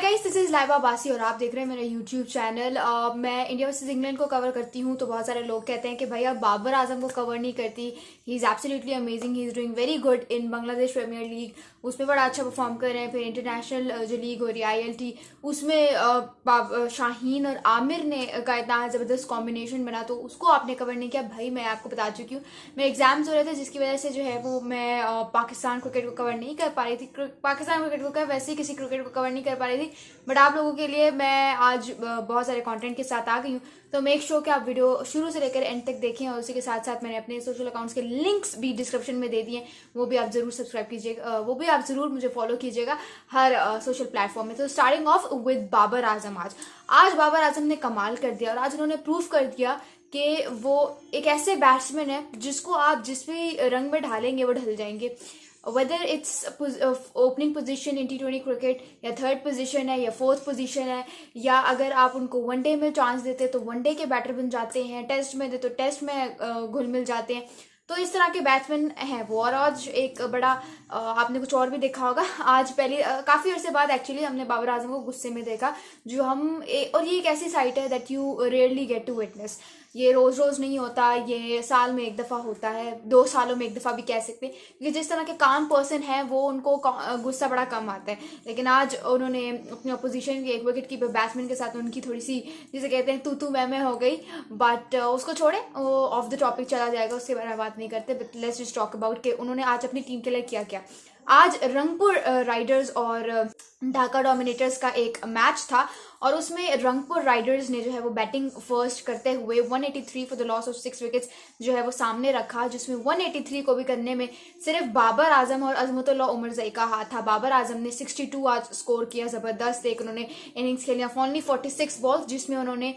Guys, this is Laiba बासी और आप देख रहे हैं मेरा यूट्यूब चैनल। मैं इंडिया वर्सेस इंग्लैंड को कवर करती हूँ, तो बहुत सारे लोग कहते हैं कि भाई आप बाबर आजम को कवर नहीं करती। He is absolutely amazing, he is doing very good in Bangladesh Premier League. उसमें बड़ा अच्छा परफॉर्म कर रहे हैं। फिर इंटरनेशनल जो लीग हो रही है ILT, उसमें शाहीन और आमिर ने का इतना ज़बरदस्त कॉम्बिनेशन बना, तो उसको आपने कवर नहीं किया। भाई मैं आपको बता चुकी हूँ, मेरे एग्जाम्स हो रहे थे जिसकी वजह से जो है वो मैं पाकिस्तान क्रिकेट को कवर नहीं कर पा रही थी। पाकिस्तान क्रिकेट को वैसे ही किसी क्रिकेट को कवर नहीं कर पा रही थी, बट आप लोगों के लिए मैं आज बहुत सारे कंटेंट के साथ आ गई हूँ। तो मेक श्योर कि आप वीडियो शुरू से लेकर एंड तक देखें, और उसी के साथ साथ मैंने अपने सोशल अकाउंट्स के लिंक्स भी डिस्क्रिप्शन में दे दिए, वो भी आप जरूर सब्सक्राइब कीजिएगा, वो भी आप जरूर मुझे फॉलो कीजिएगा हर सोशल प्लेटफॉर्म में। तो starting of with Babar Azam. आज बाबर आजम ने कमाल कर दिया, और आज उन्होंने प्रूव कर दिया कि वो एक ऐसे बैट्समैन है जिसको आप जिस भी रंग में ढालेंगे वो ढल जाएंगे। Whether it's opening position in T20 cricket, या थर्ड पोजीशन है, या फोर्थ पोजीशन है, या अगर आप उनको वनडे में चांस देते तो वनडे के बैटर बन जाते हैं, टेस्ट में दे तो टेस्ट में घुल मिल जाते हैं। तो इस तरह के बैट्समैन हैं वो। और आज एक बड़ा आपने कुछ और भी देखा होगा। आज पहली काफ़ी अर्से बाद एक्चुअली हमने बाबर आजम को गुस्से में देखा, जो और ये एक ऐसी साइट है that you rarely get to witness. ये रोज रोज नहीं होता, ये साल में एक दफ़ा होता है, 2 सालों में एक दफ़ा भी कह सकते हैं, क्योंकि जिस तरह के काम पर्सन है वो उनको गुस्सा बड़ा कम आता है। लेकिन आज उन्होंने अपनी अपोजिशन के एक विकेट कीपर बैट्समैन के साथ उनकी थोड़ी सी, जिसे कहते हैं तू मैं हो गई। बट उसको छोड़े, वो ऑफ द टॉपिक चला जाएगा, उसके बारे में बात नहीं करते। But let's just talk about कि उन्होंने आज अपनी टीम के लिए किया क्या। आज रंगपुर राइडर्स और ढाका डोमिनेटर्स का एक मैच था, और उसमें रंगपुर राइडर्स ने जो है वो बैटिंग फर्स्ट करते हुए 183 for the loss of 6 wickets जो है वो सामने रखा, जिसमें 183 को भी करने में सिर्फ बाबर आजम और अजमतुल्लाह उमरज़ई का हाथ था। बाबर आजम ने 62 आज स्कोर किया, ज़बरदस्त एक उन्होंने इनिंग्स खेली। ओनली 46 बॉल्स, जिसमें उन्होंने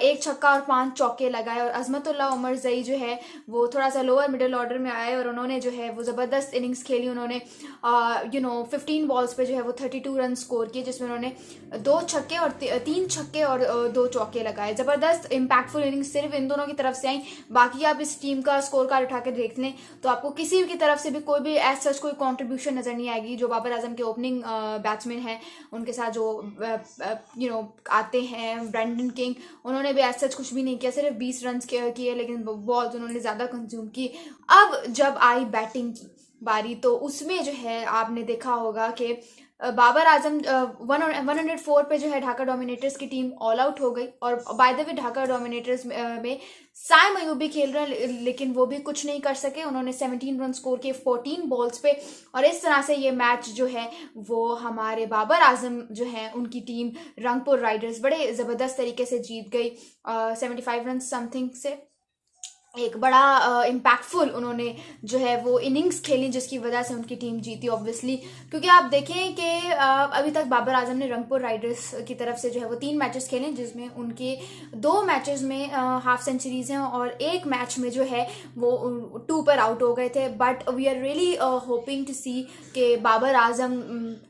एक छक्का और 5 चौके लगाए। और अजमतुल्लाह उमरज़ई जो है वो थोड़ा सा लोअर मिडिल ऑर्डर में आए, और उन्होंने जो है वो ज़बरदस्त इनिंग्स खेली। उन्होंने 15 बॉल्स पे जो है वो 32 रन स्कोर किए, जिसमें उन्होंने 2 छक्के और 3 छक्के और 2 चौके लगाए। जबरदस्त इंपैक्टफुल इनिंग्स सिर्फ इन दोनों की तरफ से आई। बाकी आप इस टीम का स्कोर कार्ड उठा के देख लें तो आपको किसी की तरफ से भी कोई भी एज सच कोई कंट्रीब्यूशन नजर नहीं आएगी। जो बाबर आजम के ओपनिंग बैट्समैन हैं, उनके साथ जो आते हैं ब्रैंडन किंग, उन्होंने भी एज सच कुछ भी नहीं किया, सिर्फ 20 रन किए, लेकिन बॉल्स उन्होंने ज्यादा कंज्यूम की। अब जब आई बैटिंग की बारी, तो उसमें जो है आपने देखा होगा कि बाबर आजम 104 पे जो है ढाका डोमिनेटर्स की टीम ऑल आउट हो गई। और by the way Dhaka dominators में साइम अयूबी खेल रहे हैं, लेकिन वो भी कुछ नहीं कर सके। उन्होंने 17 रन स्कोर किए 14 बॉल्स पे, और इस तरह से ये मैच जो है वो हमारे बाबर आजम जो है उनकी टीम रंगपुर राइडर्स बड़े ज़बरदस्त तरीके से जीत गई 75 रन समथिंग से। एक बड़ा इम्पैक्टफुल उन्होंने जो है वो इनिंग्स खेली, जिसकी वजह से उनकी टीम जीती ऑब्वियसली। क्योंकि आप देखें कि अभी तक बाबर आजम ने रंगपुर राइडर्स की तरफ से जो है वो 3 मैचेस खेले, जिसमें उनके 2 मैचेस में हाफ सेंचुरीज हैं, और एक मैच में जो है वो 2 पर आउट हो गए थे। But we are really hoping to see कि बाबर आजम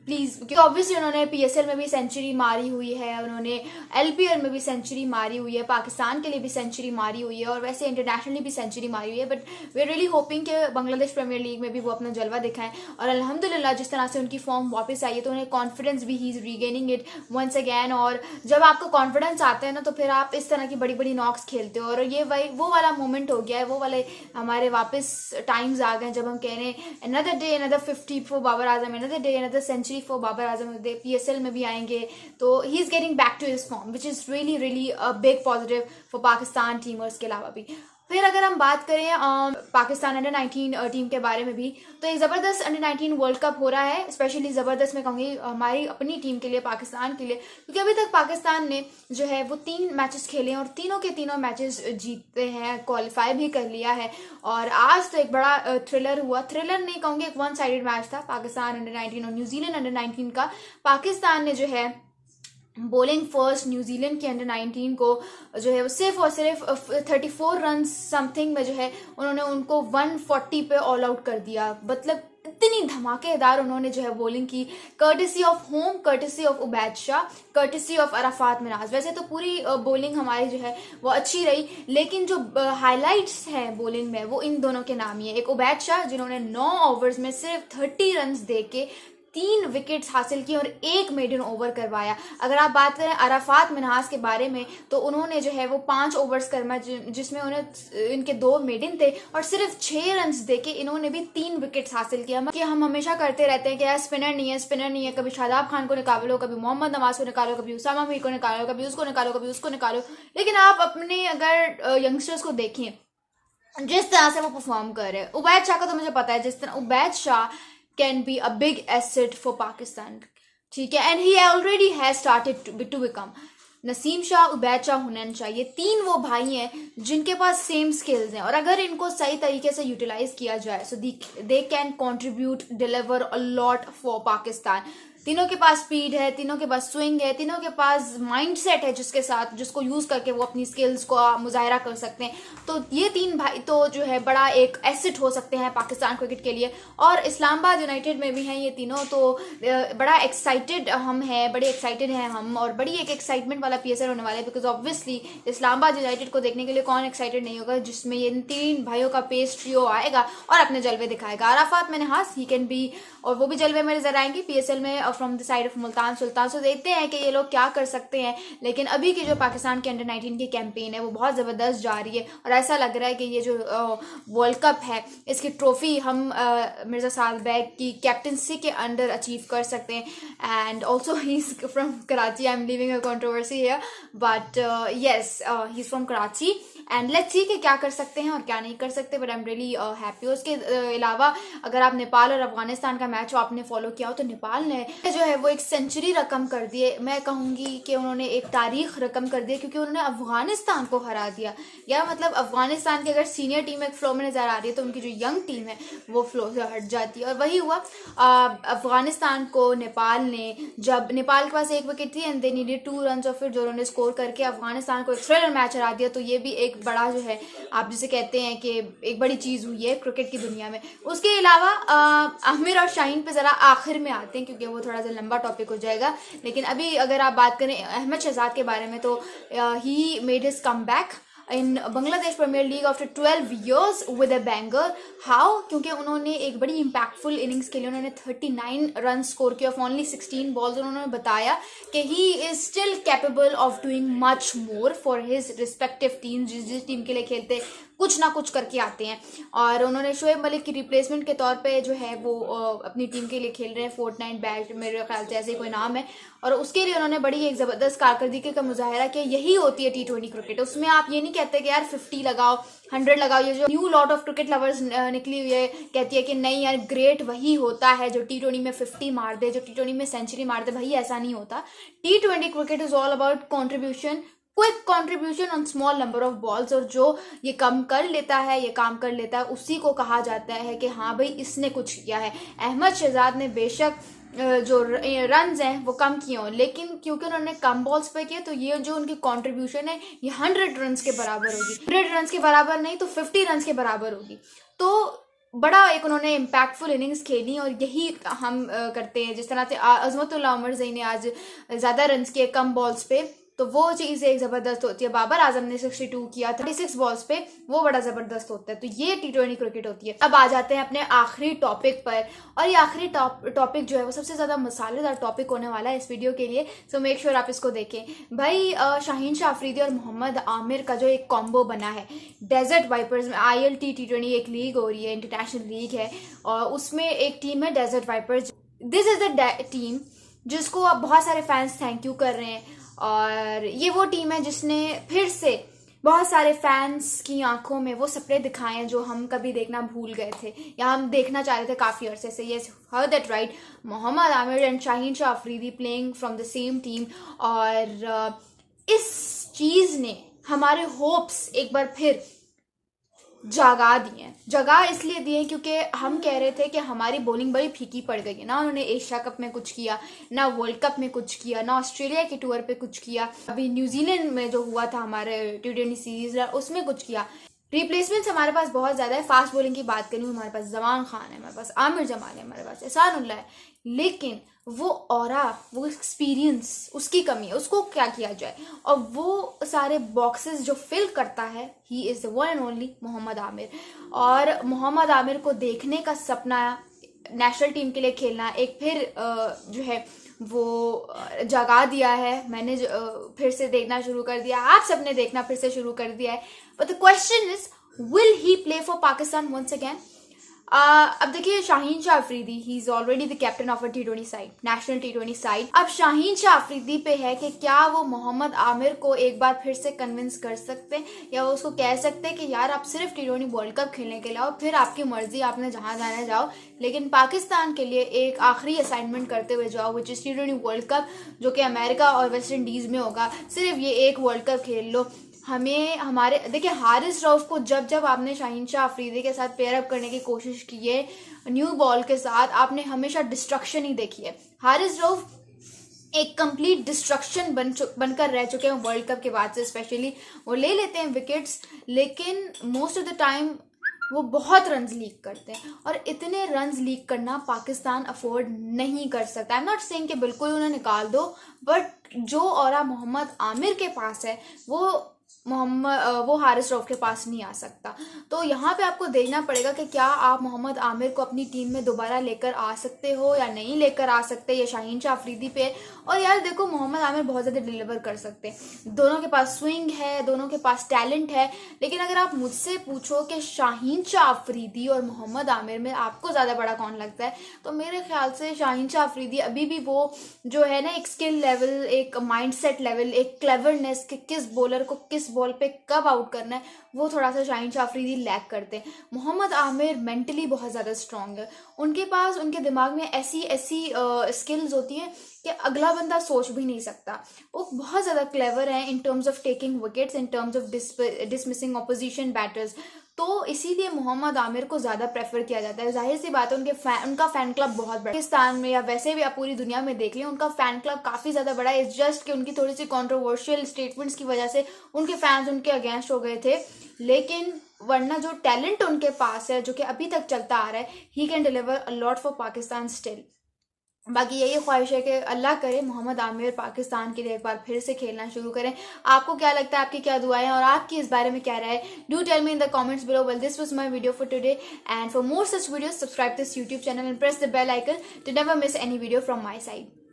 प्लीज़, क्योंकि ऑब्वियसली उन्होंने PSL में भी सेंचुरी मारी हुई है, उन्होंने LPL में भी सेंचुरी मारी हुई है, पाकिस्तान के लिए भी सेंचुरी मारी हुई है, और वैसे इंटरनेशनल भी सेंचुरी मारी हुई है। But we are really hoping कि बांग्लादेश प्रीमियर लीग में भी वो अपना जलवा दिखाएं। और अल्हम्दुलिल्लाह जिस तरह से उनकी फॉर्म वापस आई है, तो उन्हें कॉन्फिडेंस भी, he is regaining it once again. और जब आपको कॉन्फिडेंस आता है ना, तो फिर आप इस तरह की बड़ी बड़ी नॉक्स खेलते हो। और ये वो वाला मोमेंट हो गया है, वो वाले हमारे वापस टाइम्स आ गए जब हम कह रहे हैं another day another 50 for Babar Azam, another day another century for Babar Azam. PSL में भी आएंगे, तो he is getting back to his form, which is really really a big positive for Pakistan टीमर्स के अलावा भी। फिर अगर हम बात करें पाकिस्तान अंडर-19 टीम के बारे में भी, तो एक ज़बरदस्त अंडर-19 वर्ल्ड कप हो रहा है। स्पेशली ज़बरदस्त मैं कहूँगी हमारी अपनी टीम के लिए, पाकिस्तान के लिए, क्योंकि अभी तक पाकिस्तान ने जो है वो 3 मैचेस खेले हैं, और तीनों के तीनों मैचेस जीतते हैं, क्वालिफाई भी कर लिया है। और आज तो एक बड़ा थ्रिलर हुआ, थ्रिलर नहीं कहूँगी, एक 1 साइडेड मैच था पाकिस्तान अंडर-19 और न्यूजीलैंड अंडर-19 का। पाकिस्तान ने जो है बॉलिंग फर्स्ट न्यूजीलैंड के अंडर-19 को जो है वो सिर्फ और सिर्फ 34 रन समथिंग में जो है उन्होंने उनको 140 पे ऑल आउट कर दिया। मतलब इतनी धमाकेदार उन्होंने जो है बॉलिंग की, courtesy of home, courtesy of Ubaid Shah, courtesy of Arafat Minhas. वैसे तो पूरी बॉलिंग हमारी जो है वो अच्छी रही, लेकिन जो हाइलाइट्स हैं बॉलिंग में वो इन दोनों के नाम ही है। एक उबैद शाह जिन्होंने 9 ओवर्स में सिर्फ 30 रन दे के 3 विकेट्स हासिल की और 1 मेडन ओवर करवाया। अगर आप बात करें अराफात मिन्हास के बारे में तो उन्होंने जो है वो 5 ओवर्स करवाए जिसमें उन्हें इनके 2 मेडन थे और सिर्फ 6 रन देके इन्होंने भी 3 विकेट्स हासिल किया। कि हम हमेशा करते रहते हैं कि यार स्पिनर नहीं है, कभी शादाब खान को निकालो, कभी मोहम्मद नवाज को निकालो, कभी उसामा मीर को निकालो, कभी उसको निकालो, कभी उसको निकालो। लेकिन आप अपने अगर यंगस्टर्स को देखें जिस तरह से वो परफॉर्म कर रहे हैं, उबैद शाह का तो मुझे पता है, जिस तरह Ubaid Shah can be a big asset for Pakistan, ठीक है, and he already has started to become. Naseem Shah, Ubaid Shah, Hunain Shah, ये 3 वो भाई हैं जिनके पास सेम स्किल्स हैं और अगर इनको सही तरीके से यूटिलाइज किया जाए so they can contribute, deliver a lot for Pakistan. तीनों के पास स्पीड है, तीनों के पास स्विंग है, तीनों के पास माइंडसेट है जिसको यूज करके वो अपनी स्किल्स को मुजाहरा कर सकते हैं। तो ये 3 भाई तो जो है बड़ा एक एसेट हो सकते हैं पाकिस्तान क्रिकेट के लिए। और इस्लामाबाद यूनाइटेड में भी हैं ये तीनों, तो बड़ा एक्साइटेड हम हैं, बड़े एक्साइटेड हैं हम और बड़ी एक एक्साइटमेंट वाला पीएसएल होने वाला है बिकॉज ऑब्वियसली इस्लामाबाद यूनाइटेड को देखने के लिए कौन एक्साइटेड नहीं होगा, जिसमें ये इन 3 भाइयों का पेस ट्रियो आएगा और अपने जलवे दिखाएगा। Arafat Minhas, he can be, और वो भी जलवे में नजर आएंगी पीएसएल में from the side of Multan Sultan. So देखते हैं कि ये लोग क्या कर सकते हैं। लेकिन अभी की जो पाकिस्तान के अंडर-19 की कैंपेन है वो बहुत ज़बरदस्त जा रही है और ऐसा लग रहा है कि ये जो वर्ल्ड कप है इसकी ट्रॉफी हम मिर्ज़ा साद बैग की कैप्टनसी के अंडर अचीव कर सकते हैं। And also he is from Karachi, I am living a controversy here but yes he is from Karachi and let's see कि क्या कर सकते हैं और क्या नहीं कर सकते, but I am really happy. उसके अलावा अगर आप नेपाल और अफगानिस्तान का मैच आपने फॉलो किया हो तो नेपाल ने जो है वो एक सेंचुरी रकम कर दिए, मैं कहूँगी कि उन्होंने एक तारीख रकम कर दी क्योंकि उन्होंने अफगानिस्तान को हरा दिया। या मतलब अफगानिस्तान की अगर सीनियर टीम एक फ्लो में नजर आ रही है तो उनकी जो यंग टीम है वो फ्लो से हट जाती है और वही हुआ। अफगानिस्तान को नेपाल ने, जब नेपाल के पास 1 विकेट थी एंड दे नीडेड 2 रन और फिर जो उन्होंने स्कोर करके अफगानिस्तान को एक थ्रिलर मैच हरा दिया, तो ये भी एक बड़ा जो है आप जिसे कहते हैं कि एक बड़ी चीज हुई है क्रिकेट की दुनिया में। उसके अलावा आमिर और शाहीन पे जरा आखिर में आते हैं क्योंकि वो थोड़ा सा लंबा टॉपिक हो जाएगा। लेकिन अभी अगर आप बात करें अहमद शहजाद के बारे में तो he made his comeback in Bangladesh Premier League after 12 years with a banger. How? क्योंकि उन्होंने एक बड़ी इम्पैक्टफुल इनिंग्स के लिए उन्होंने 39 रन स्कोर किया ऑफ ओनली 16 बॉल्स। उन्होंने बताया कि he is still capable of doing much more for his respective team, जिस टीम के लिए खेलते कुछ ना कुछ करके आते हैं। और उन्होंने शोएब मलिक की रिप्लेसमेंट के तौर पे जो है वो अपनी टीम के लिए खेल रहे हैं। फोर्टनाइट बैट मेरे ख्याल से ऐसे कोई नाम है और उसके लिए उन्होंने बड़ी एक ज़बरदस्त कारकर्दगी का मुजाहरा किया। यही होती है T20 क्रिकेट। उसमें आप ये नहीं कहते कि यार 50 लगाओ 100 लगाओ। ये जो new lot of cricket lovers निकली हुई है कहती है कि नहीं यार ग्रेट वही होता है जो T20 में 50 मार दे, जो T20 में सेंचुरी मार दे। भाई ऐसा नहीं होता। T20 cricket is all about contribution, quick contribution on small number of balls, और जो ये कम कर लेता है, ये काम कर लेता है, उसी को कहा जाता है कि हाँ भाई इसने कुछ किया है। अहमद शहजाद ने बेशक जो रन्स हैं वो कम किए हों, लेकिन क्योंकि उन्होंने कम बॉल्स पे किए तो ये जो उनकी कंट्रीब्यूशन है ये 100 रन के बराबर होगी। 100 रन के बराबर नहीं तो 50 रन के बराबर होगी। तो बड़ा एक उन्होंने इम्पैक्टफुल इनिंग्स खेली और यही हम करते हैं। जिस तरह से अजमतुल्लाह उमर ज़ई ने आज ज़्यादा रन किए कम बॉल्स पे, तो वो चीज़ एक ज़बरदस्त होती है। बाबर आजम ने 62 किया 36 बॉल्स पे, वो बड़ा ज़बरदस्त होता है। तो ये T20 क्रिकेट होती है। अब आ जाते हैं अपने आखिरी टॉपिक पर, और ये आखिरी टॉपिक जो है वो सबसे ज़्यादा मसालेदार टॉपिक होने वाला है इस वीडियो के लिए। सो मेक श्योर आप इसको देखें। भाई शाहीन शाह अफरीदी और मोहम्मद आमिर का जो एक कॉम्बो बना है डेजर्ट वाइपर्स में, ILT T20 एक लीग हो रही है, इंटरनेशनल लीग है, और उसमें एक टीम है Desert Vipers. This is the team जिसको अब बहुत सारे फैंस थैंक यू कर रहे हैं, और ये वो टीम है जिसने फिर से बहुत सारे फैंस की आंखों में वो सपने दिखाए हैं जो हम कभी देखना भूल गए थे या हम देखना चाह रहे थे काफ़ी अरसे से। Yes, heard that right, Mohammad Amir and Shaheen Shah Afridi playing from the same team. और इस चीज़ ने हमारे होप्स एक बार फिर जगा दिए। जगा इसलिए दिए क्योंकि हम कह रहे थे कि हमारी बॉलिंग बड़ी फीकी पड़ गई है ना। उन्होंने एशिया कप में कुछ किया ना, वर्ल्ड कप में कुछ किया ना, ऑस्ट्रेलिया के टूर पे कुछ किया, अभी न्यूजीलैंड में जो हुआ था हमारे T20 सीरीज उसमें कुछ किया। रिप्लेसमेंट्स हमारे पास बहुत ज़्यादा है। फास्ट बॉलिंग की बात करूँ, हमारे पास जमान खान है, हमारे पास आमिर जमाल है, हमारे पास एहसानुल्लाह है, लेकिन वो ऑरा, वो एक्सपीरियंस, उसकी कमी है। उसको क्या किया जाए? और वो सारे बॉक्सेस जो फिल करता है, he is the one and only Mohammad Amir. और मोहम्मद आमिर को देखने का सपना नेशनल टीम के लिए खेलना एक फिर जो है वो जगा दिया है। मैंने फिर से देखना शुरू कर दिया, आप सबने देखना फिर से शुरू कर दिया है। But the question is, will he play for Pakistan once again? अब देखिए, Shaheen Shah Afridi, he is already the captain of a T20 side, national T20 side. अब शाहीन शाह अफरीदी पे है कि क्या वो मोहम्मद आमिर को एक बार फिर से कन्विंस कर सकते हैं, या वो उसको कह सकते हैं कि यार आप सिर्फ T20 वर्ल्ड कप खेलने के लिए आओ, फिर आपकी मर्जी, आपने जहां जाना जाओ, लेकिन पाकिस्तान के लिए एक आखिरी असाइनमेंट करते हुए जाओ, which is T20 world cup, जो कि अमेरिका और वेस्ट इंडीज में होगा। सिर्फ ये एक वर्ल्ड कप खेल लो। हमें हमारे देखिए, हारिस रऊफ को जब आपने शाहीन शाह अफरीदी के साथ पेयरअप करने की कोशिश की है न्यू बॉल के साथ, आपने हमेशा डिस्ट्रक्शन ही देखी है। हारिस रऊफ एक कंप्लीट डिस्ट्रक्शन बनकर रह चुके हैं वर्ल्ड कप के बाद से। स्पेशली वो ले लेते हैं विकेट्स, लेकिन मोस्ट ऑफ द टाइम वो बहुत रन्स लीक करते हैं, और इतने रन्स लीक करना पाकिस्तान अफोर्ड नहीं कर सकता। आई एम नॉट सेइंग कि बिल्कुल उन्हें निकाल दो, बट जो ऑरा मोहम्मद आमिर के पास है वो हारिस रऊफ के पास नहीं आ सकता। तो यहाँ पे आपको देखना पड़ेगा कि क्या आप मोहम्मद आमिर को अपनी टीम में दोबारा लेकर आ सकते हो या नहीं लेकर आ सकते। ये शाहीन शाह अफरीदी पे। और यार देखो, मोहम्मद आमिर बहुत ज़्यादा डिलीवर कर सकते हैं, दोनों के पास स्विंग है, दोनों के पास टैलेंट है। लेकिन अगर आप मुझसे पूछो कि शाहीन शाह अफरीदी और मोहम्मद आमिर में आपको ज़्यादा बड़ा कौन लगता है, तो मेरे ख्याल से शाहीन शाह अफरीदी अभी भी वो जो है ना, एक स्किल लेवल, एक माइंडसेट लेवल, एक क्लेवरनेस कि किस बॉलर को किस बॉल पे कब आउट करना है, वो थोड़ा सा शाहीन शाह अफरीदी लैक करते हैं। मोहम्मद आमिर मेंटली बहुत ज़्यादा स्ट्रांग है, उनके पास, उनके दिमाग में ऐसी स्किल्स होती हैं कि अगला बंदा सोच भी नहीं सकता। वो बहुत ज़्यादा क्लेवर हैं in terms of taking wickets, in terms of dismissing opposition batters. तो इसीलिए मोहम्मद आमिर को ज़्यादा प्रेफर किया जाता है। जाहिर सी बात है, उनका फैन क्लब बहुत बड़ा पाकिस्तान में, या वैसे भी आप पूरी दुनिया में देख लें, उनका फैन क्लब काफ़ी ज़्यादा बड़ा है। इट्स जस्ट कि उनकी थोड़ी सी कंट्रोवर्शियल स्टेटमेंट्स की वजह से उनके फैंस उनके अगेंस्ट हो गए थे, लेकिन वरना जो टैलेंट उनके पास है, जो कि अभी तक चलता आ रहा है, he can deliver a lot for Pakistan still. बाकी यही ख्वाहिश है कि अल्लाह करे मोहम्मद आमिर पाकिस्तान के लिए एक बार फिर से खेलना शुरू करें। आपको क्या लगता है, आपकी क्या दुआएं हैं और आपकी इस बारे में क्या राय है? Do tell me in the comments below. Well, this was my video for today, and for more such videos subscribe this YouTube channel and press the bell icon to never miss any video from my side.